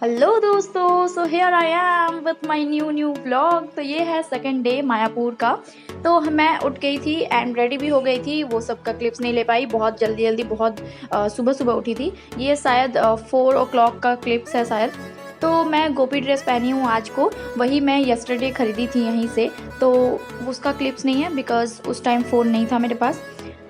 Hello दोस्तों, so here I am with my new vlog. तो ये है सेकंड डे मायापुर का। तो मैं उठ गई थी एंड रेडी भी हो गई थी। वो सब का क्लिप्स नहीं ले पाई, बहुत जल्दी बहुत सुबह सुबह उठी थी। ये शायद 4 o'clock का क्लिप्स है शायद। तो मैं गोपी ड्रेस पहनी हूँ आज को, वही मैं यस्टरडे ख़रीदी थी यहीं से। तो उसका क्लिप्स नहीं है बिकॉज़ उस टाइम फ़ोन नहीं था मेरे पास।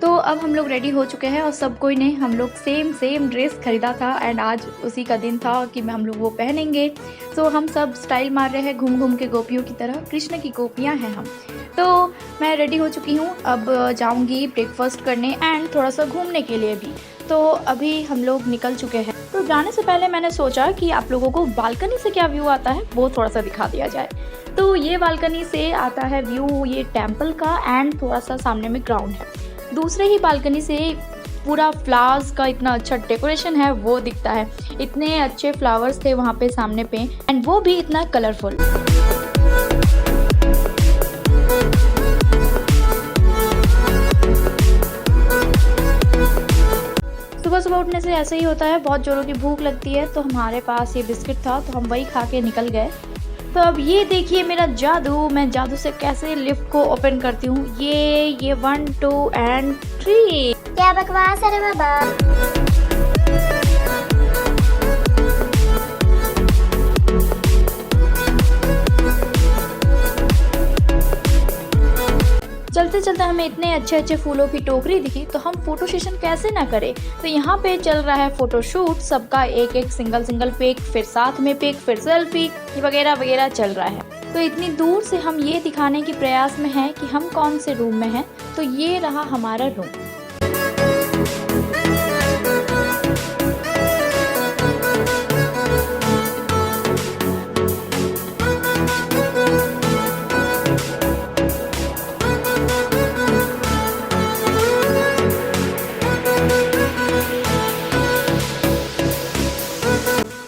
तो अब हम लोग रेडी हो चुके हैं और सब कोई ने हम लोग सेम ड्रेस खरीदा था एंड आज उसी का दिन था कि हम लोग वो पहनेंगे। तो हम सब स्टाइल मार रहे हैं घूम घूम के गोपियों की तरह, कृष्ण की गोपियां हैं हम। तो मैं रेडी हो चुकी हूँ, अब जाऊँगी ब्रेकफास्ट करने एंड थोड़ा सा घूमने के लिए भी। तो अभी हम लोग निकल चुके हैं। तो जाने से पहले मैंने सोचा कि आप लोगों को बालकनी से क्या व्यू आता है वो थोड़ा सा दिखा दिया जाए। तो ये बालकनी से आता है व्यू ये टेम्पल का एंड थोड़ा सा सामने में ग्राउंड है। दूसरे ही बालकनी से पूरा फ्लावर्स का इतना अच्छा डेकोरेशन है वो दिखता है। इतने अच्छे फ्लावर्स थे वहाँ पे सामने पे एंड वो भी इतना कलरफुल। सुबह सुबह उठने से ऐसे ही होता है, बहुत जोरों की भूख लगती है। तो हमारे पास ये बिस्किट था तो हम वही खा के निकल गए। तो अब ये देखिए मेरा जादू, मैं जादू से कैसे लिफ्ट को ओपन करती हूँ। ये 1 2 and 3। क्या बकवास है रे बाबा। चलते चलते हमें इतने अच्छे फूलों की टोकरी दिखी तो हम फोटो सेशन कैसे ना करें। तो यहाँ पे चल रहा है फोटो शूट, सबका एक सिंगल पिक, फिर साथ में पिक, फिर सेल्फी वगैरह चल रहा है। तो इतनी दूर से हम ये दिखाने की प्रयास में हैं कि हम कौन से रूम में हैं। तो ये रहा हमारा रूम।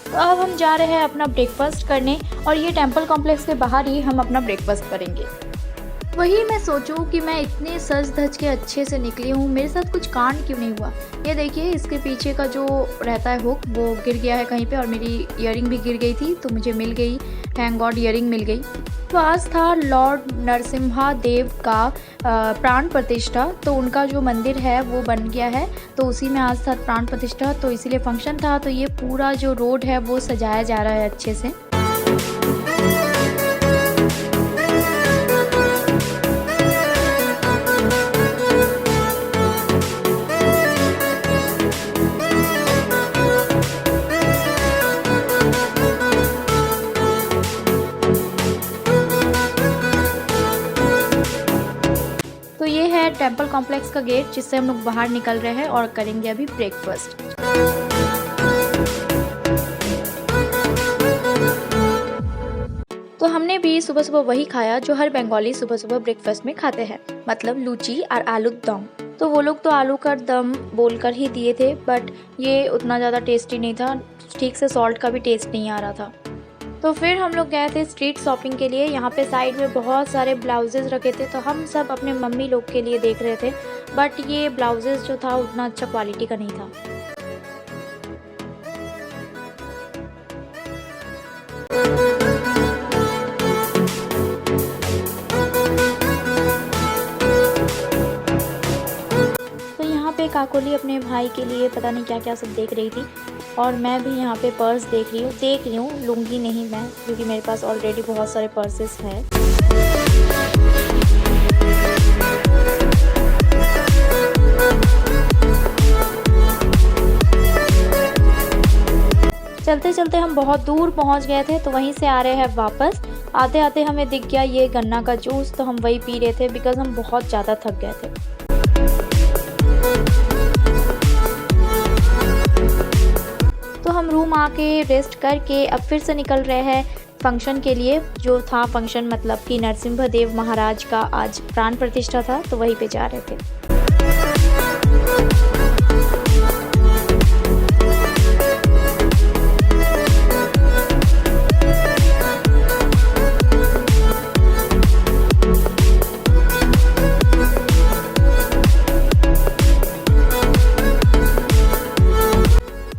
तो अब हम जा रहे हैं अपना ब्रेकफास्ट करने और ये टेंपल कॉम्प्लेक्स के बाहर ही हम अपना ब्रेकफास्ट करेंगे। वही मैं सोचूं कि मैं इतने सज धज के अच्छे से निकली हूँ, मेरे साथ कुछ कांड क्यों नहीं हुआ। ये देखिए इसके पीछे का जो रहता है हुक वो गिर गया है कहीं पे और मेरी ईयरिंग भी गिर गई थी तो मुझे मिल गई, थैंक गॉड ईयरिंग मिल गई। तो आज था लॉर्ड नरसिम्हा देव का प्राण प्रतिष्ठा। तो उनका जो मंदिर है वो बन गया है तो उसी में आज था प्राण प्रतिष्ठा, तो इसीलिए फंक्शन था। तो ये पूरा जो रोड है वो सजाया जा रहा है अच्छे से। तो ये है टेंपल कॉम्प्लेक्स का गेट जिससे हम लोग बाहर निकल रहे हैं और करेंगे अभी ब्रेकफास्ट। तो हमने भी सुबह सुबह वही खाया जो हर बंगाली सुबह सुबह ब्रेकफास्ट में खाते हैं, मतलब लूची और आलू दम। तो वो लोग तो आलू का दम बोलकर ही दिए थे बट ये उतना ज़्यादा टेस्टी नहीं था, ठीक से सॉल्ट का भी टेस्ट नहीं आ रहा था। तो फिर हम लोग गए थे स्ट्रीट शॉपिंग के लिए। यहाँ पे साइड में बहुत सारे ब्लाउजेज़ रखे थे तो हम सब अपने मम्मी लोग के लिए देख रहे थे बट ये ब्लाउजेज़ जो था उतना अच्छा क्वालिटी का नहीं था। तो यहाँ पे काकोली अपने भाई के लिए पता नहीं क्या क्या सब देख रही थी और मैं भी यहाँ पे पर्स देख रही हूँ, लूँगी नहीं मैं क्योंकि मेरे पास ऑलरेडी बहुत सारे पर्सेस हैं। चलते चलते हम बहुत दूर पहुँच गए थे तो वहीं से आ रहे हैं वापस। आते आते हमें दिख गया ये गन्ना का जूस तो हम वही पी रहे थे बिकॉज़ हम बहुत ज़्यादा थक गए थे। तो हम रूम आके रेस्ट करके अब फिर से निकल रहे हैं फंक्शन के लिए। जो था फंक्शन मतलब कि नरसिम्हा देव महाराज का आज प्राण प्रतिष्ठा था तो वहीं पे जा रहे थे।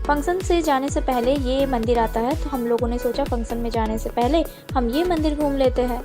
फंक्शन से जाने से पहले ये मंदिर आता है, तो हम लोगों ने सोचा फंक्शन में जाने से पहले हम ये मंदिर घूम लेते हैं।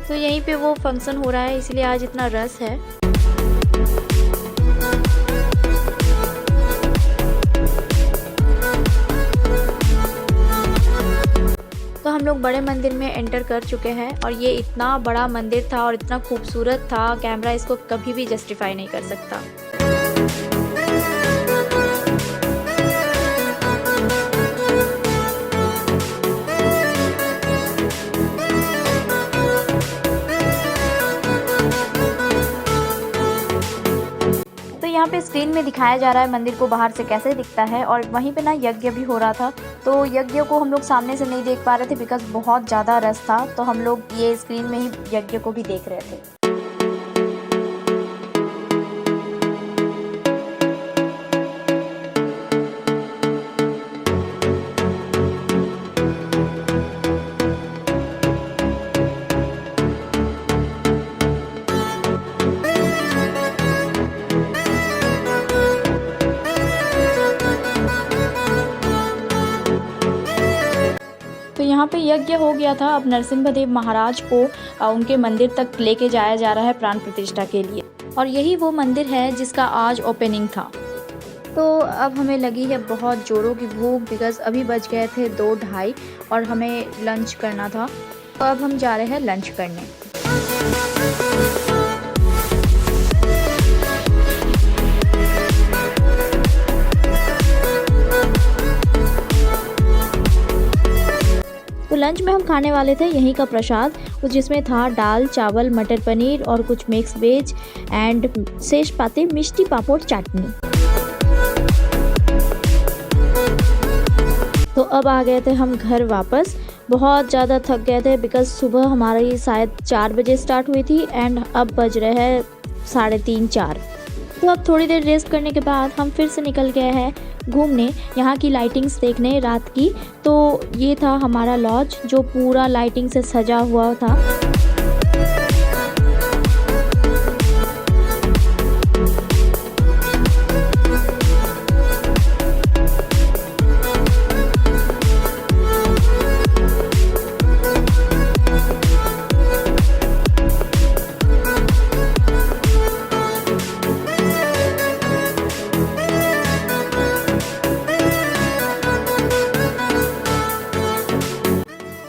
तो यहीं पे वो फंक्शन हो रहा है, इसलिए आज इतना रश है। तो हम लोग बड़े मंदिर में एंटर कर चुके हैं और ये इतना बड़ा मंदिर था और इतना खूबसूरत था, कैमरा इसको कभी भी जस्टिफाई नहीं कर सकता। यहाँ पे स्क्रीन में दिखाया जा रहा है मंदिर को बाहर से कैसे दिखता है, और वहीं पे ना यज्ञ भी हो रहा था। तो यज्ञ को हम लोग सामने से नहीं देख पा रहे थे बिकॉज बहुत ज़्यादा रश था, तो हम लोग ये स्क्रीन में ही यज्ञ को भी देख रहे थे। तो यहाँ पे यज्ञ हो गया था। अब नरसिम्हा महाराज को उनके मंदिर तक लेके जाया जा रहा है प्राण प्रतिष्ठा के लिए, और यही वो मंदिर है जिसका आज ओपनिंग था। तो अब हमें लगी है बहुत जोरों की भूख बिकॉज अभी बज गए थे 2-2:30 और हमें लंच करना था। तो अब हम जा रहे हैं लंच करने। तो लंच में हम खाने वाले थे यहीं का प्रसाद, जिसमें था दाल चावल मटर पनीर और कुछ मिक्स वेज एंड शेष पाते मिष्टी पापड़ चटनी। तो अब आ गए थे हम घर वापस। बहुत ज़्यादा थक गए थे बिकॉज सुबह हमारी शायद 4 बजे स्टार्ट हुई थी एंड अब बज रहे हैं 3:30-4। तो अब थोड़ी देर रेस्ट करने के बाद हम फिर से निकल गए हैं घूमने, यहाँ की लाइटिंग्स देखने रात की। तो ये था हमारा लॉज जो पूरा लाइटिंग से सजा हुआ था।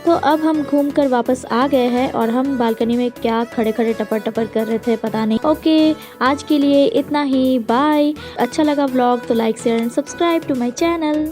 तो अब हम घूम कर वापस आ गए हैं और हम बालकनी में क्या खड़े खड़े टपर टपर कर रहे थे पता नहीं। ओके, आज के लिए इतना ही, बाय। अच्छा लगा व्लॉग तो like share and subscribe to my channel.